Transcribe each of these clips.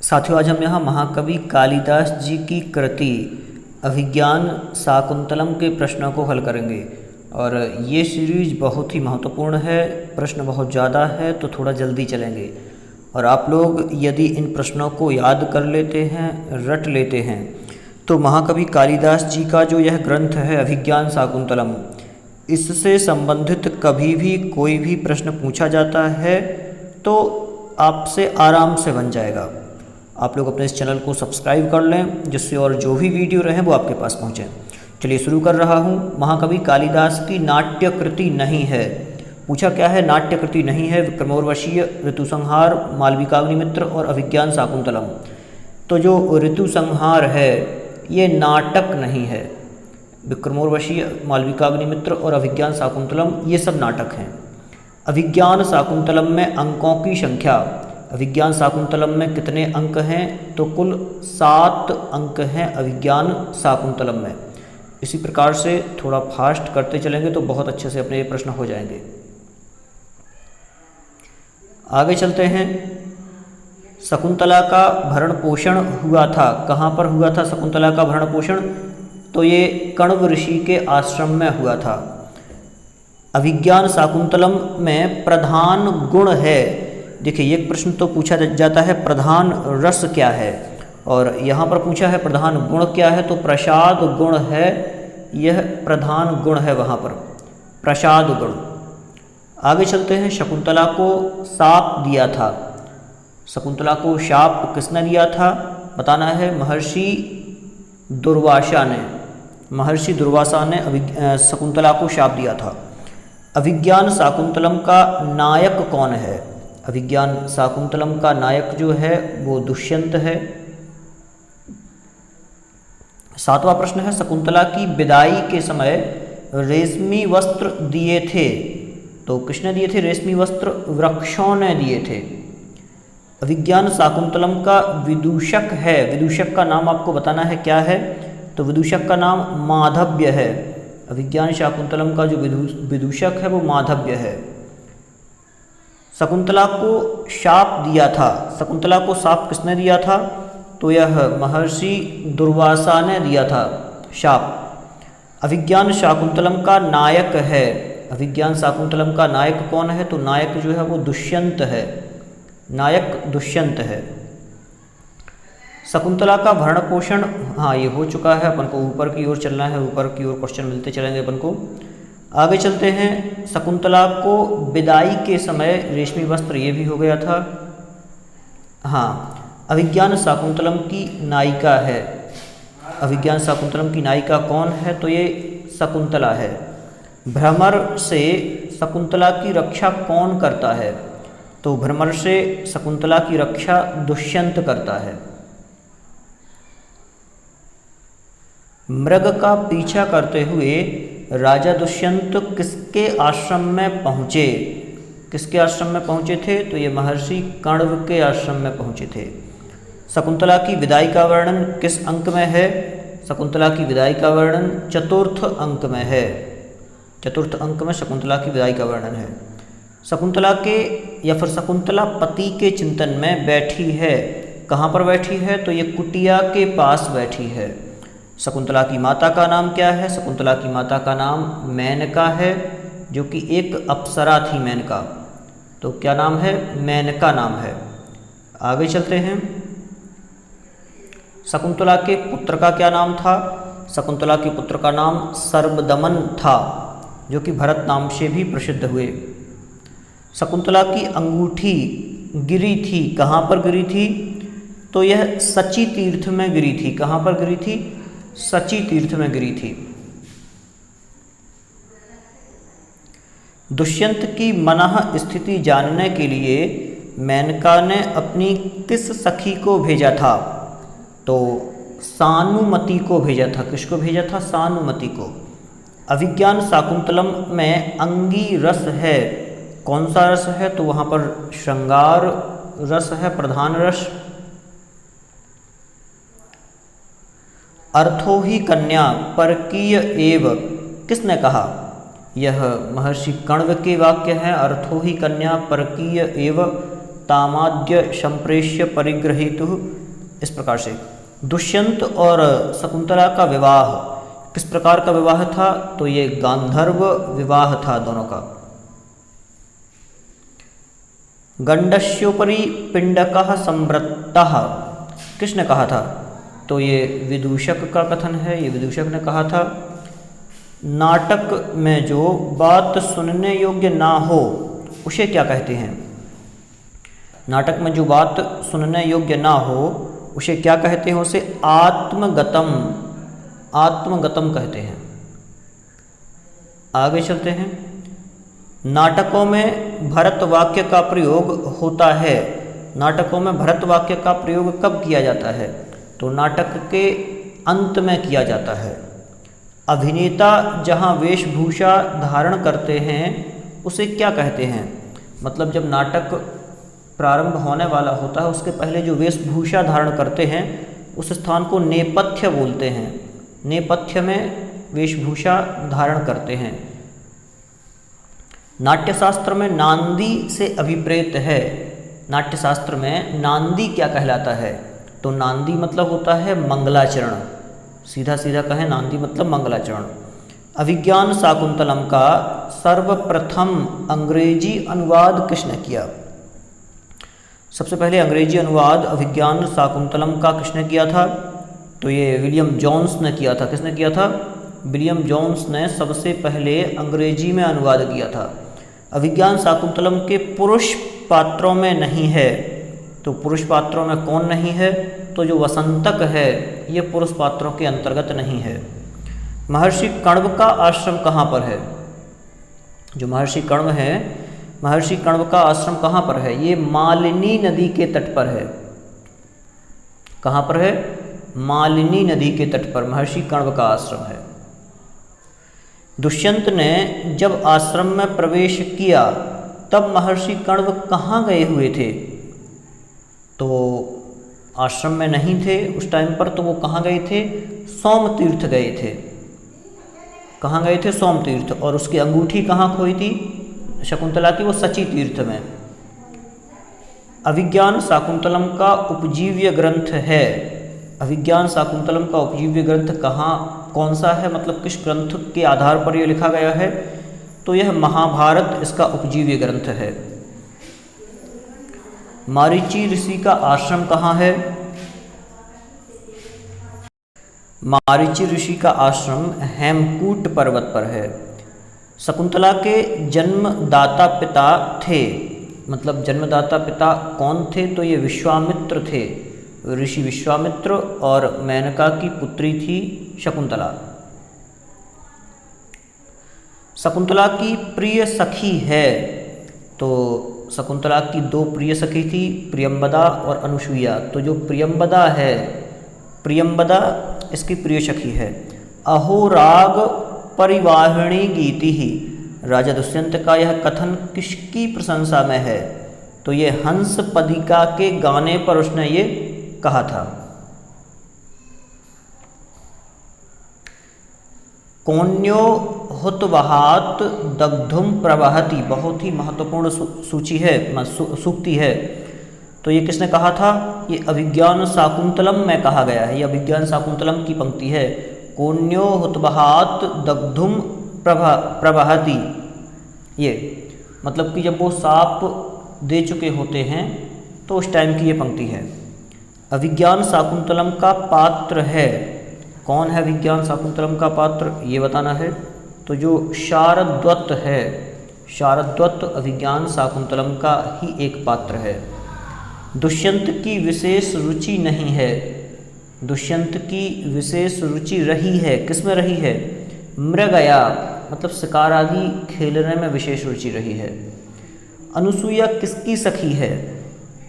साथियों, आज हम यहाँ महाकवि कालिदास जी की कृति अभिज्ञान शाकुंतलम के प्रश्नों को हल करेंगे। और ये सीरीज बहुत ही महत्वपूर्ण है, प्रश्न बहुत ज़्यादा है तो थोड़ा जल्दी चलेंगे। और आप लोग यदि इन प्रश्नों को याद कर लेते हैं, रट लेते हैं, तो महाकवि कालिदास जी का जो यह ग्रंथ है अभिज्ञान शाकुंतलम, इससे संबंधित कभी भी कोई भी प्रश्न पूछा जाता है तो आपसे आराम से बन जाएगा। आप लोग अपने इस चैनल को सब्सक्राइब कर लें, जिससे और जो भी वीडियो रहें वो आपके पास पहुँचें। चलिए शुरू कर रहा हूँ। महाकवि कालिदास की नाट्य कृति नहीं है। पूछा क्या है? नाट्य कृति नहीं है। विक्रमोर्वशीय, ऋतुसंहार, मालविकाग्निमित्र और अभिज्ञान शाकुंतलम। तो जो ऋतुसंहार है ये नाटक नहीं है। विक्रमोर्वशीय, मालविकाग्निमित्र और अभिज्ञान शाकुंतलम ये सब नाटक हैं। अभिज्ञान शाकुंतलम में अंकों की संख्या, अभिज्ञान शाकुंतलम में कितने अंक हैं? तो कुल 7 अंक हैं अभिज्ञान शाकुंतलम में। इसी प्रकार से थोड़ा फास्ट करते चलेंगे तो बहुत अच्छे से अपने ये प्रश्न हो जाएंगे। आगे चलते हैं। शकुंतला का भरण पोषण हुआ था। कहाँ पर हुआ था शकुंतला का भरण पोषण? तो ये कण्व ऋषि के आश्रम में हुआ था। अभिज्ञान शाकुंतलम में प्रधान गुण है। देखिए, एक प्रश्न तो पूछा जाता है प्रधान रस क्या है, और यहाँ पर पूछा है प्रधान गुण क्या है, तो प्रसाद गुण है। यह प्रधान गुण है वहाँ पर, प्रसाद गुण। आगे चलते हैं। शकुंतला को शाप दिया था। शकुंतला को शाप किसने दिया था? बताना है। महर्षि दुर्वासा ने। महर्षि दुर्वासा ने शकुंतला को शाप दिया था। अभिज्ञान शाकुंतलम का नायक कौन है? अभिज्ञान शाकुंतलम का नायक जो है वो दुष्यंत है। 7वां प्रश्न है। शकुंतला की विदाई के समय रेशमी वस्त्र दिए थे। तो किसने दिए थे रेशमी वस्त्र? वृक्षों ने दिए थे। अभिज्ञान शाकुंतलम का विदूषक है। विदूषक का नाम आपको बताना है क्या है? तो विदूषक का नाम माधव्य है। अभिज्ञान शाकुंतलम का जो विदूषक है वो माधव्य है। शकुंतला को शाप दिया था। शकुंतला को शाप किसने दिया था? तो यह महर्षि दुर्वासा ने दिया था शाप। अभिज्ञान शाकुंतलम का नायक है। अभिज्ञान शाकुंतलम का नायक कौन है? तो नायक जो है वो दुष्यंत है। नायक दुष्यंत है। शकुंतला का भरण पोषण, हाँ ये हो चुका है। अपन को ऊपर की ओर चलना है, ऊपर की ओर क्वेश्चन मिलते चलेंगे अपन को। आगे चलते हैं। शकुंतला को विदाई के समय रेशमी वस्त्र, ये भी हो गया था। हाँ, अभिज्ञान शाकुंतलम की नायिका है। अभिज्ञान शाकुंतलम की नायिका कौन है? तो ये शकुंतला है। भ्रमर से शकुंतला की रक्षा कौन करता है? तो भ्रमर से शकुंतला की रक्षा दुष्यंत करता है। मृग का पीछा करते हुए राजा दुष्यंत किसके आश्रम में पहुँचे? किसके आश्रम में पहुँचे थे? तो ये महर्षि कण्व के आश्रम में पहुँचे थे। शकुंतला की विदाई का वर्णन किस अंक में है? शकुंतला की विदाई का वर्णन 4th अंक में है। 4th अंक में शकुंतला की विदाई का वर्णन है। शकुंतला के या फिर शकुंतला पति के चिंतन में बैठी है। कहाँ पर बैठी है? तो ये कुटिया के पास बैठी है। शकुंतला की माता का नाम क्या है? शकुंतला की माता का नाम मेनका है, जो कि एक अप्सरा थी मेनका। तो क्या नाम है? मेनका नाम है। आगे चलते हैं। शकुंतला के पुत्र का क्या नाम था? शकुंतला के पुत्र का नाम सर्वदमन था, जो कि भरत नाम से भी प्रसिद्ध हुए। शकुंतला की अंगूठी गिरी थी। कहाँ पर गिरी थी? तो यह सची तीर्थ में गिरी थी। कहाँ पर गिरी थी? सची तीर्थ में गिरी थी। दुष्यंत की मनः स्थिति जानने के लिए मेनका ने अपनी किस सखी को भेजा था? तो सानुमति को भेजा था। किसको भेजा था? सानुमति को। अभिज्ञान शाकुंतलम में अंगी रस है। कौन सा रस है? तो वहाँ पर श्रृंगार रस है, प्रधान रस। अर्थो ही कन्या परकीय एव, किसने कहा? यह महर्षि कण्व के वाक्य हैं। अर्थो ही कन्या परकीय एव तामाद्य संप्रेष्य परिग्रहीतुः, इस प्रकार से। दुष्यंत और शकुंतला का विवाह किस प्रकार का विवाह था? तो ये गांधर्व विवाह था दोनों का। गंडस्योपरि पिंडकः संवृत्तः, किसने कहा था? तो ये विदूषक का कथन है, ये विदूषक ने कहा था। नाटक में जो बात सुनने योग्य ना हो उसे क्या कहते हैं? नाटक में जो बात सुनने योग्य ना हो उसे क्या कहते हैं? उसे आत्मगतम, आत्मगतम कहते हैं। आगे चलते हैं। नाटकों में भरत वाक्य का प्रयोग होता है। नाटकों में भरत वाक्य का प्रयोग कब किया जाता है? तो नाटक के अंत में किया जाता है। अभिनेता जहाँ वेशभूषा धारण करते हैं उसे क्या कहते हैं? मतलब जब नाटक प्रारंभ होने वाला होता है उसके पहले जो वेशभूषा धारण करते हैं उस स्थान को नेपथ्य बोलते हैं। नेपथ्य में वेशभूषा धारण करते हैं। नाट्यशास्त्र में नांदी से अभिप्रेत है। नाट्यशास्त्र में नांदी क्या कहलाता है? तो नांदी मतलब होता है मंगलाचरण। सीधा सीधा कहें, नांदी मतलब मंगलाचरण। अभिज्ञान शाकुंतलम का सर्वप्रथम अंग्रेजी अनुवाद किसने किया? सबसे पहले अंग्रेजी अनुवाद अभिज्ञान शाकुंतलम का किसने किया था? तो ये विलियम जोन्स ने किया था। किसने किया था? विलियम जोन्स ने सबसे पहले अंग्रेजी में अनुवाद किया था। अभिज्ञान शाकुंतलम के पुरुष पात्रों में नहीं है। तो पुरुष पात्रों में कौन नहीं है? तो जो वसंतक है ये पुरुष पात्रों के अंतर्गत नहीं है। महर्षि कण्व का आश्रम कहाँ पर है? जो महर्षि कण्व है, महर्षि कण्व का आश्रम कहाँ पर है? ये मालिनी नदी के तट पर है। कहाँ पर है? मालिनी नदी के तट पर महर्षि कण्व का आश्रम है। दुष्यंत ने जब आश्रम में प्रवेश किया तब महर्षि कण्व कहाँ गए हुए थे? तो आश्रम में नहीं थे उस टाइम पर, तो वो कहाँ गए थे? सोम तीर्थ गए थे। कहाँ गए थे? सोम तीर्थ। और उसकी अंगूठी कहाँ खोई थी शकुंतला की? वो सची तीर्थ में। अभिज्ञान शाकुंतलम का उपजीव्य ग्रंथ है। अभिज्ञान शाकुंतलम का उपजीव्य ग्रंथ कहाँ, कौन सा है? मतलब किस ग्रंथ के आधार पर यह लिखा गया है? तो यह महाभारत इसका उपजीव्य ग्रंथ है। मारीची ऋषि का आश्रम कहाँ है? मारीची ऋषि का आश्रम हेमकूट पर्वत पर है। शकुंतला के जन्मदाता पिता थे, मतलब जन्मदाता पिता कौन थे? तो ये विश्वामित्र थे। ऋषि विश्वामित्र और मेनका की पुत्री थी शकुंतला। शकुंतला की प्रिय सखी है। तो शकुंतला की दो प्रिय सखी थी, प्रियंबदा और अनुसुईया। तो जो प्रियंबदा है, प्रियंबदा इसकी प्रिय सखी है। अहो राग परिवाहिणी गीति ही, राजा दुष्यंत का यह कथन किसकी प्रशंसा में है? तो ये हंस पदिका के गाने पर उसने ये कहा था। कोन्यो हुतवहात दग्धुम प्रवहति, बहुत ही महत्वपूर्ण सूची है, सूक्ति है। तो ये किसने कहा था? ये अभिज्ञान शाकुंतलम में कहा गया है। ये अभिज्ञान शाकुंतलम की पंक्ति है। कोन्यो हुतवहात दग्धुम प्रवहति, ये मतलब कि जब वो साप दे चुके होते हैं तो उस टाइम की ये पंक्ति है। अभिज्ञान शाकुंतलम का पात्र है। कौन है अभिज्ञान शाकुंतलम का पात्र? ये बताना है। तो जो शारद्वत है, शारद्वत अभिज्ञान शाकुंतलम का ही एक पात्र है। दुष्यंत की विशेष रुचि नहीं है। दुष्यंत की विशेष रुचि रही है। किसमें रही है? मृगया, मतलब शिकार आदि खेलने में विशेष रुचि रही है। अनुसुईया किसकी सखी है?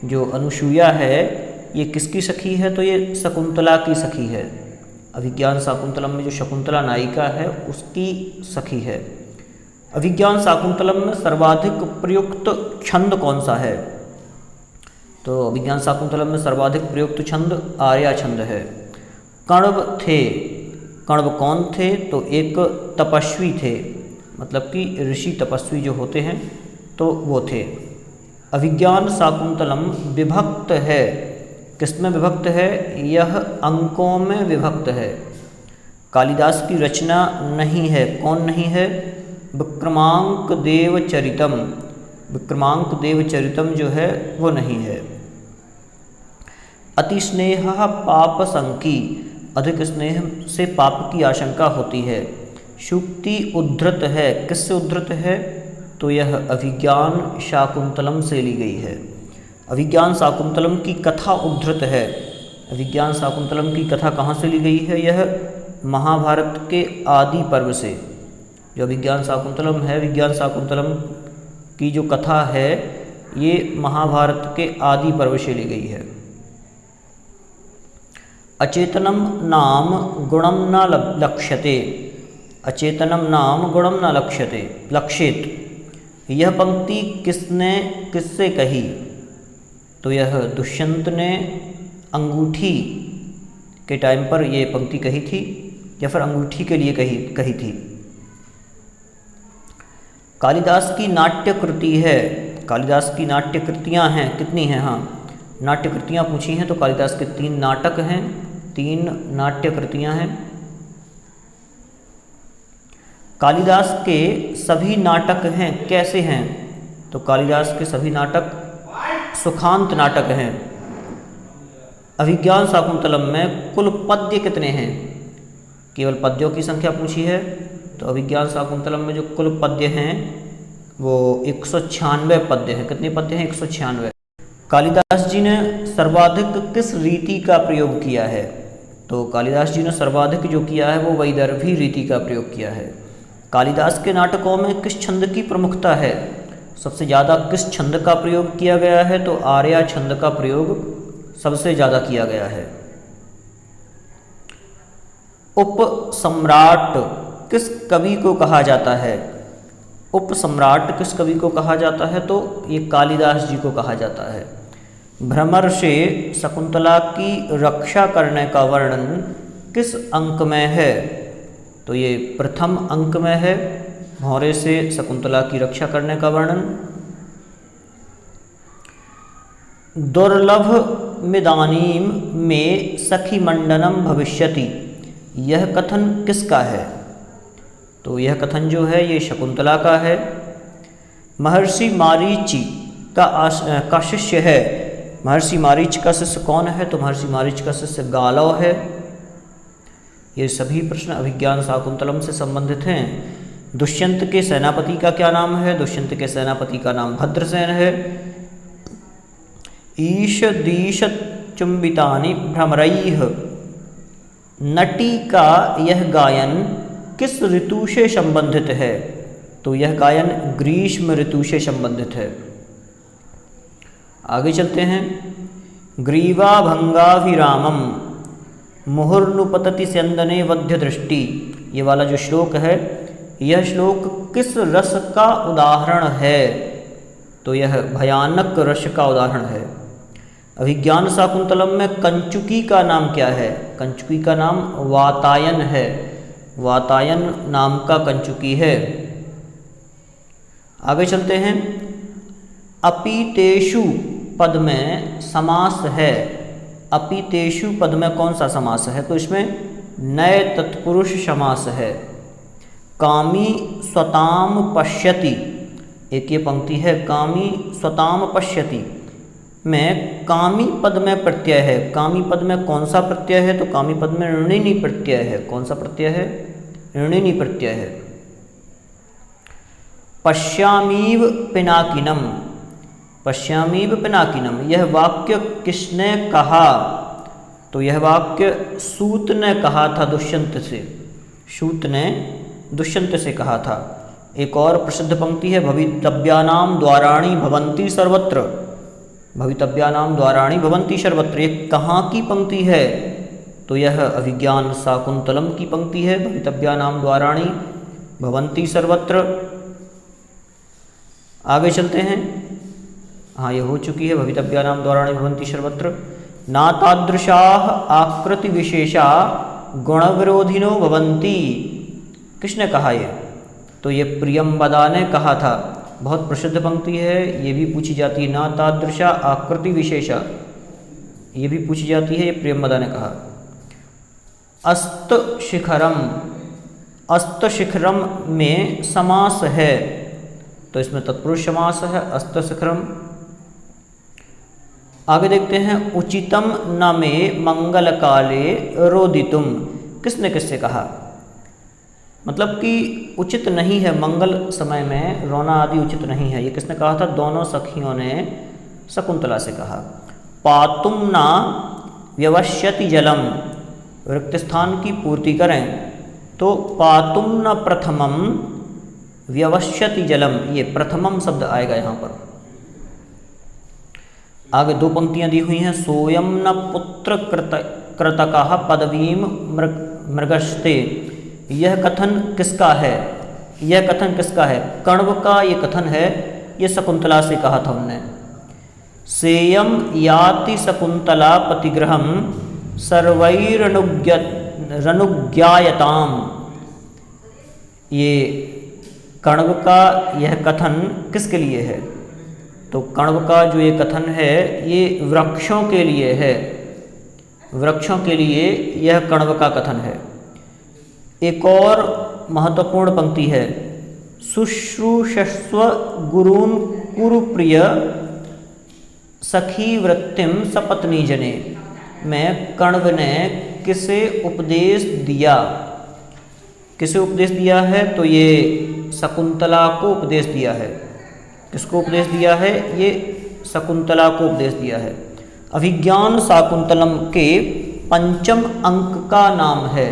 जो अनुसुईया है ये किसकी सखी है? तो ये शकुंतला की सखी है। अभिज्ञान शाकुंतलम में जो शकुंतला नायिका है उसकी सखी है। अभिज्ञान शाकुंतलम में सर्वाधिक प्रयुक्त छंद कौन सा है? तो अभिज्ञान शाकुंतलम में सर्वाधिक प्रयुक्त छंद आर्या छंद है। कण्व थे। कण्व कौन थे? तो एक तपस्वी थे, मतलब कि ऋषि तपस्वी जो होते हैं तो वो थे। अभिज्ञान शाकुंतलम विभक्त है, किसमें विभक्त है? यह अंकों में विभक्त है। कालिदास की रचना नहीं है। कौन नहीं है? विक्रमांक देवचरितम। विक्रमांक देवचरितम जो है वो नहीं है। अति स्नेह पाप संकी, अधिक स्नेह से पाप की आशंका होती है। शुक्ति उद्धृत है, किससे उद्धृत है? तो यह अभिज्ञान शाकुंतलम से ली गई है। अभिज्ञान शाकुंतलम की कथा उद्धृत है। अभिज्ञान शाकुंतलम की कथा कहाँ से ली गई है? यह महाभारत के आदि पर्व से। जो अभिज्ञान शाकुंतलम है, विज्ञान शाकुंतलम की जो कथा है ये महाभारत के आदि पर्व से ली गई है। अचेतनम नाम गुणम न लक्ष्यते, अचेतनम नाम गुणम न लक्ष्यते लक्षित। यह पंक्ति किससे कही? तो यह दुष्यंत ने अंगूठी के टाइम पर ये पंक्ति कही थी, या फिर अंगूठी के लिए कही थी। कालिदास की नाट्य कृति है। कालिदास की नाट्य कृतियाँ हैं, कितनी हैं? हाँ, नाट्य कृतियाँ पूछी हैं तो कालिदास के 3 नाटक हैं, 3 नाट्य कृतियाँ हैं। कालिदास के सभी नाटक हैं, कैसे हैं? तो कालिदास के सभी नाटक सुखांत नाटक हैं। अभिज्ञान शाकुंतलम में कुल पद्य कितने हैं? केवल पद्यों की संख्या पूछी है, तो अभिज्ञान शाकुंतलम में जो कुल पद्य हैं वो 196 पद्य हैं। कितने पद्य हैं? 196। कालिदास जी ने सर्वाधिक किस रीति का प्रयोग किया है? तो कालिदास जी ने सर्वाधिक जो किया है वो वैदर्भी रीति का प्रयोग किया है। कालिदास के नाटकों में किस छंद की प्रमुखता है? सबसे ज़्यादा किस छंद का प्रयोग किया गया है? तो आर्या छंद का प्रयोग सबसे ज़्यादा किया गया है। उपसम्राट किस कवि को कहा जाता है? उपसम्राट किस कवि को कहा जाता है? तो ये कालिदास जी को कहा जाता है। भ्रमर से शकुंतला की रक्षा करने का वर्णन किस अंक में है? तो ये प्रथम अंक में है, भौरे से शकुंतला की रक्षा करने का वर्णन। दुर्लभ मिदानीम में सखी मंडनम भविष्यति, यह कथन किसका है? तो यह कथन जो है ये शकुंतला का है। महर्षि मारीची का शिष्य है। महर्षि मारीच का शिष्य कौन है? तो महर्षि मारीच का शिष्य गालव है। ये सभी प्रश्न अभिज्ञान शाकुंतलम से संबंधित हैं। दुष्यंत के सेनापति का क्या नाम है? दुष्यंत के सेनापति का नाम भद्रसेन है। ईश दीश चुंबितानि भ्रमरैः, नटी का यह गायन किस ऋतु से संबंधित है? तो यह गायन ग्रीष्म ऋतु से संबंधित है। आगे चलते हैं। ग्रीवा भंगाभिरामम मुहुर्नुपतति स्यंदने वध्य दृष्टि, ये वाला जो श्लोक है यह श्लोक किस रस का उदाहरण है? तो यह भयानक रस का उदाहरण है। अभिज्ञान शाकुंतलम में कंचुकी का नाम क्या है? कंचुकी का नाम वातायन है। वातायन नाम का कंचुकी है। आगे चलते हैं। अपीतेषु पद में समास है। अपीतेषु पद में कौन सा समास है? तो इसमें नए तत्पुरुष समास है। कामी स्वताम पश्यति, एक ये पंक्ति है, कामी स्वताम पश्यति में कामी पद में प्रत्यय है। कामी पद में कौन सा प्रत्यय है? तो कामी पद में ऋणिनी प्रत्यय है। कौन सा प्रत्यय है? ऋणिनी प्रत्यय है। पश्यामीव पिनाकिनम, पश्यामीव पिनाकिनम, यह वाक्य किसने कहा? तो यह वाक्य सूत ने कहा था दुष्यंत से। सूत ने दुष्यंत से कहा था। एक और प्रसिद्ध पंक्ति है, भवितव्यानाम द्वाराणि भवन्ति सर्वत्र। भवितव्यानाम द्वाराणि भवन्ति सर्वत्र, ये कहाँ की पंक्ति है? तो यह अभिज्ञान शाकुंतलम की पंक्ति है। भवितव्यानाम द्वाराणि भवन्ति सर्वत्र। आगे चलते हैं। हाँ, ये हो चुकी है, भवितव्यानाम द्वाराणि भवन्ति सर्वत्र। नातादृशाः आकृति विशेषा गुणविरोधिनो भवन्ति, किसने कहा ये? तो ये प्रियंवदा ने कहा था। बहुत प्रसिद्ध पंक्ति है, ये भी पूछी जाती है। ना तादृशा आकृति विशेषा, ये भी पूछी जाती है, ये प्रेमदा ने कहा। अस्त शिखरम, अस्त शिखरम में समास है, तो इसमें तत्पुरुष समास है, अस्त शिखरम। आगे देखते हैं, उचितम न में मंगल काले रोदितुम, किसने किससे कहा? मतलब कि उचित नहीं है, मंगल समय में रोना आदि उचित नहीं है, ये किसने कहा था? दोनों सखियों ने शकुंतला से कहा। पातुम ना व्यवश्यति जलम, रिक्त स्थान की पूर्ति करें, तो पातुम न प्रथमम व्यवश्यति जलम, ये प्रथमम शब्द आएगा यहाँ पर। आगे दो पंक्तियाँ दी हुई हैं, सोयम न पुत्र कृतकः पदवीम मृगस्ते, यह कथन किसका है? यह कथन किसका है? कण्व का ये कथन है, ये शकुंतला से कहा था उनने। सेयम याति शकुंतला पतिगृहम सर्वैरनुज्ञायताम, ये कण्व का यह कथन किसके लिए है? तो कण्व का जो ये कथन है ये वृक्षों के लिए है, वृक्षों के लिए यह कण्व का कथन है। एक और महत्वपूर्ण पंक्ति है, शुश्रूषस्व गुरून् कुरु प्रिय सखी वृत्तिम सपत्नी जने, में कण्व ने किसे उपदेश दिया? किसे उपदेश दिया है? तो ये शकुंतला को उपदेश दिया है। किसको उपदेश दिया है? ये शकुंतला को उपदेश दिया है। अभिज्ञान शाकुंतलम के पंचम अंक का नाम है।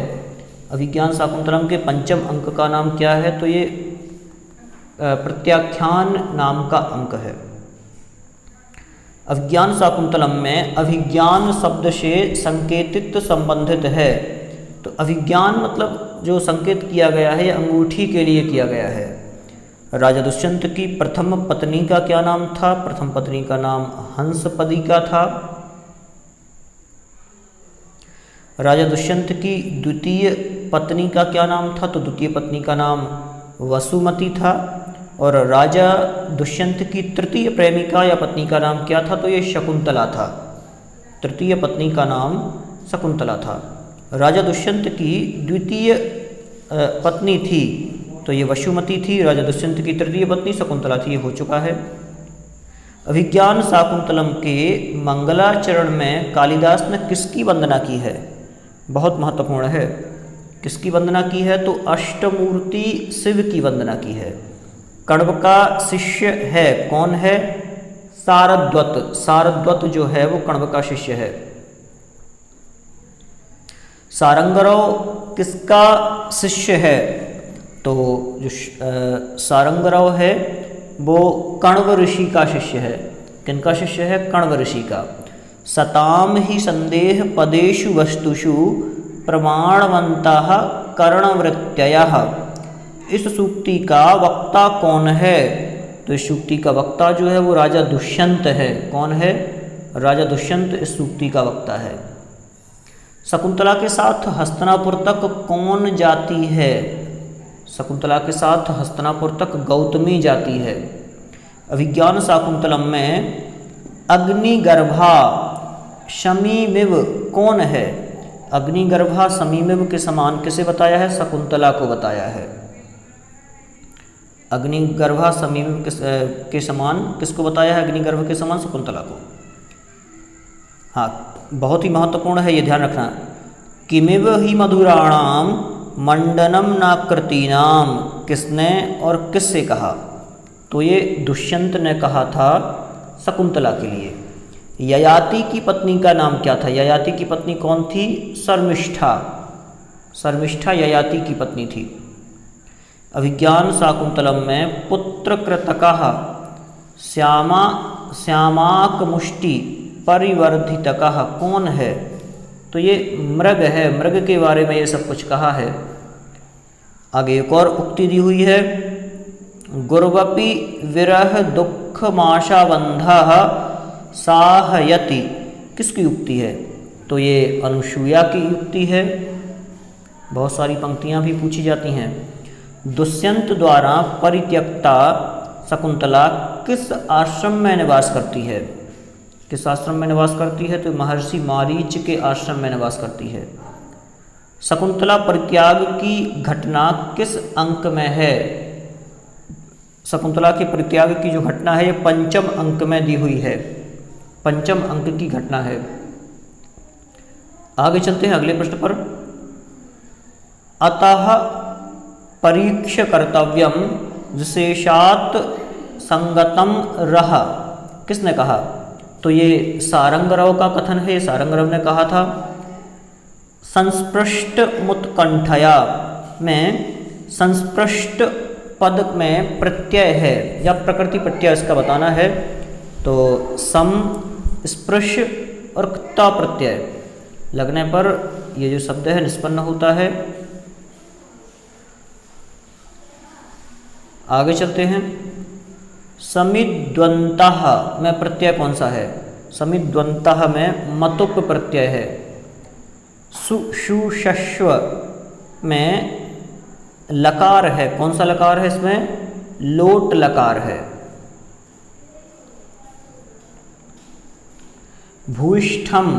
अभिज्ञान शाकुंतलम के पंचम अंक का नाम क्या है? तो ये प्रत्याख्यान नाम का अंक है। अभिज्ञान शाकुंतलम में अभिज्ञान शब्द से संकेतित संबंधित है। तो अभिज्ञान मतलब जो संकेत किया गया है, अंगूठी के लिए किया गया है। राजा दुष्यंत की प्रथम पत्नी का क्या नाम था? प्रथम पत्नी का नाम हंसपदिका था। राजा दुष्यंत की द्वितीय पत्नी का क्या नाम था? तो द्वितीय पत्नी का नाम वसुमती था। और राजा दुष्यंत की तृतीय प्रेमिका या पत्नी का नाम क्या था? तो ये शकुंतला था। तृतीय पत्नी का नाम शकुंतला था। राजा दुष्यंत की द्वितीय पत्नी थी तो ये वसुमती थी। राजा दुष्यंत की तृतीय पत्नी शकुंतला थी, ये हो चुका है। अभिज्ञान शाकुंतलम के मंगलाचरण में कालिदास ने किसकी वंदना की है? बहुत महत्वपूर्ण है। किसकी वंदना की है? तो अष्टमूर्ति शिव की वंदना की है। कण्व का शिष्य है, कौन है? सारद्वत। सारद्वत जो है वो कण्व का शिष्य है। सारंगराव किसका शिष्य है? तो जो सारंगराव है वो कण्व ऋषि का शिष्य है। किनका शिष्य है? कण्व ऋषि का। सताम ही संदेह पदेषु वस्तुषु प्रमाणवन्तः करणवृत्तयः, इस सूक्ति का वक्ता कौन है? तो इस सूक्ति का वक्ता जो है वो राजा दुष्यंत है। कौन है? राजा दुष्यंत इस सूक्ति का वक्ता है। शकुंतला के साथ हस्तिनापुर तक कौन जाती है? शकुंतला के साथ हस्तिनापुर तक गौतमी जाती है। अभिज्ञान शाकुंतलम में अग्निगर्भा शमीमिव कौन है? अग्निगर्भा शमीमिव के समान किसे बताया है? शकुंतला को बताया है। अग्निगर्भा शमीमिव के समान किसको बताया है? अग्निगर्भ के समान शकुंतला को। हाँ, बहुत ही महत्वपूर्ण है, ये ध्यान रखना। किमिव ही मधुराणाम मंडनम नाकृतीनाम, किसने और किससे कहा? तो ये दुष्यंत ने कहा था शकुंतला के लिए। ययाति की पत्नी का नाम क्या था? ययाति की पत्नी कौन थी? शर्मिष्ठा। शर्मिष्ठा ययाति की पत्नी थी। अभिज्ञान शाकुंतलम में पुत्र कृतकः श्यामाकमुष्टि परिवर्धितकः कौन है? तो ये मृग है। मृग के बारे में ये सब कुछ कहा है। आगे एक और उक्ति दी हुई है, गुर्वपि विरह दुःखमाशाबन्धः साहयति, किसकी युक्ति है? तो ये अनुसूया की युक्ति है। बहुत सारी पंक्तियां भी पूछी जाती हैं। दुष्यंत द्वारा परित्यक्ता शकुंतला किस आश्रम में निवास करती है? किस आश्रम में निवास करती है? तो महर्षि मारीच के आश्रम में निवास करती है। शकुंतला परित्याग की घटना किस अंक में है? शकुंतला के परित्याग की जो घटना है ये 5वें अंक में दी हुई है, 5वें अंक की घटना है। आगे चलते हैं अगले प्रश्न पर। अतः परीक्ष कर्तव्यम विशेषात संगतम रह, किसने कहा? तो ये सारंगरव का कथन है। सारंगरव ने कहा था। संस्पृष्ट मुत्कंठया में संस्पृष्ट पद में प्रत्यय है या प्रकृति प्रत्यय इसका बताना है। तो सम, स्पृश और क्ता प्रत्यय लगने पर ये जो शब्द है निष्पन्न होता है। आगे चलते हैं। समिद्वंतः में प्रत्यय कौन सा है? समिद्वंतः में मतुप प्रत्यय है। सुषुषस्व में लकार है, कौन सा लकार है? इसमें लोट लकार है। भूयिष्ठम,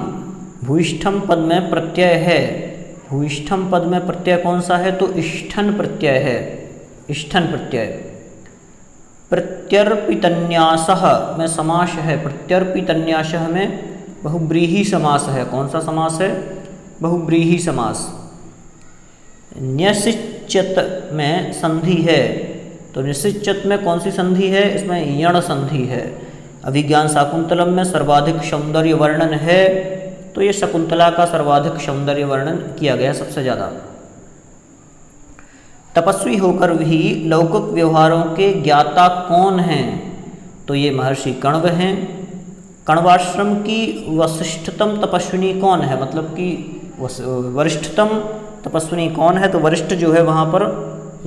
भूयिष्ठम पद में प्रत्यय है। भूयिष्ठम पद में प्रत्यय कौन सा है? तो इष्ठन प्रत्यय है, इष्ठन प्रत्यय। प्रत्यर्पितन्यासः में समास है। प्रत्यर्पितन्यासः में बहुब्रीहि समास है। कौन सा समास है? बहुब्रीहि समास। न्यसिच्यत में संधि है। तो न्यसिच्यत में कौन सी संधि है? इसमें यण संधि है। अभिज्ञान शाकुंतलम में सर्वाधिक सौंदर्य वर्णन है, तो ये शकुंतला का सर्वाधिक सौंदर्य वर्णन किया गया सबसे ज़्यादा। तपस्वी होकर भी लौकिक व्यवहारों के ज्ञाता कौन हैं? तो ये महर्षि कण्व हैं। कण्वाश्रम की वरिष्ठतम तपस्विनी कौन है? मतलब कि वरिष्ठतम तपस्विनी कौन है? तो वरिष्ठ जो है वहाँ पर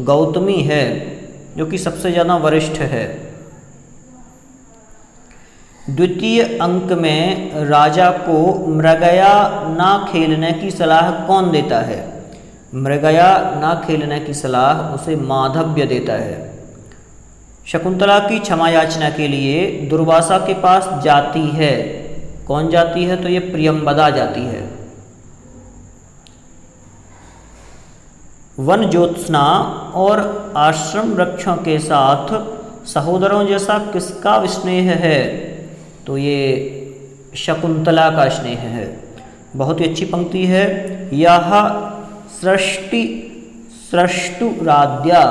गौतमी है, जो कि सबसे ज़्यादा वरिष्ठ है। द्वितीय अंक में राजा को मृगया ना खेलने की सलाह कौन देता है? मृगया ना खेलने की सलाह उसे माधव्य देता है। शकुंतला की क्षमा याचना के लिए दुर्वासा के पास जाती है। कौन जाती है? तो ये प्रियंवदा जाती है। वन ज्योत्सना और आश्रम वृक्षों के साथ सहोदरों जैसा किसका स्नेह है? तो ये शकुंतला का स्नेह है। बहुत ही अच्छी पंक्ति है। यह सृष्टि सृष्टुराद्या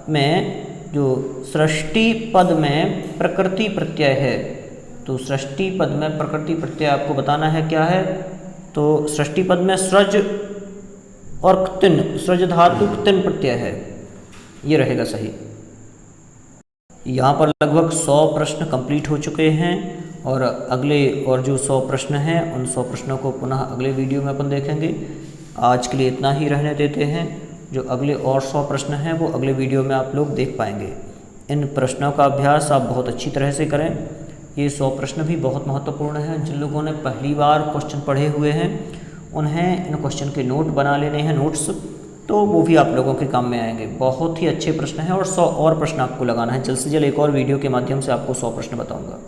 में जो सृष्टि पद में प्रकृति प्रत्यय है, तो सृष्टि पद में प्रकृति प्रत्यय आपको बताना है क्या है? तो सृष्टि पद में सृज और क्तिन, सृज धातु क्तिन प्रत्यय है, ये रहेगा सही। यहाँ पर लगभग 100 प्रश्न कंप्लीट हो चुके हैं और अगले और जो 100 प्रश्न हैं उन 100 प्रश्नों को पुनः अगले वीडियो में अपन देखेंगे। आज के लिए इतना ही रहने देते हैं। जो अगले और 100 प्रश्न हैं वो अगले वीडियो में आप लोग देख पाएंगे। इन प्रश्नों का अभ्यास आप बहुत अच्छी तरह से करें। ये 100 प्रश्न भी बहुत महत्वपूर्ण हैं। जिन लोगों ने पहली बार क्वेश्चन पढ़े हुए हैं उन्हें इन क्वेश्चन के नोट बना लेने हैं, नोट्स, तो वो भी आप लोगों के काम में आएंगे। बहुत ही अच्छे प्रश्न हैं और 100 और प्रश्न आपको लगाना है। जल्द से जल्द एक और वीडियो के माध्यम से आपको 100 प्रश्न बताऊँगा।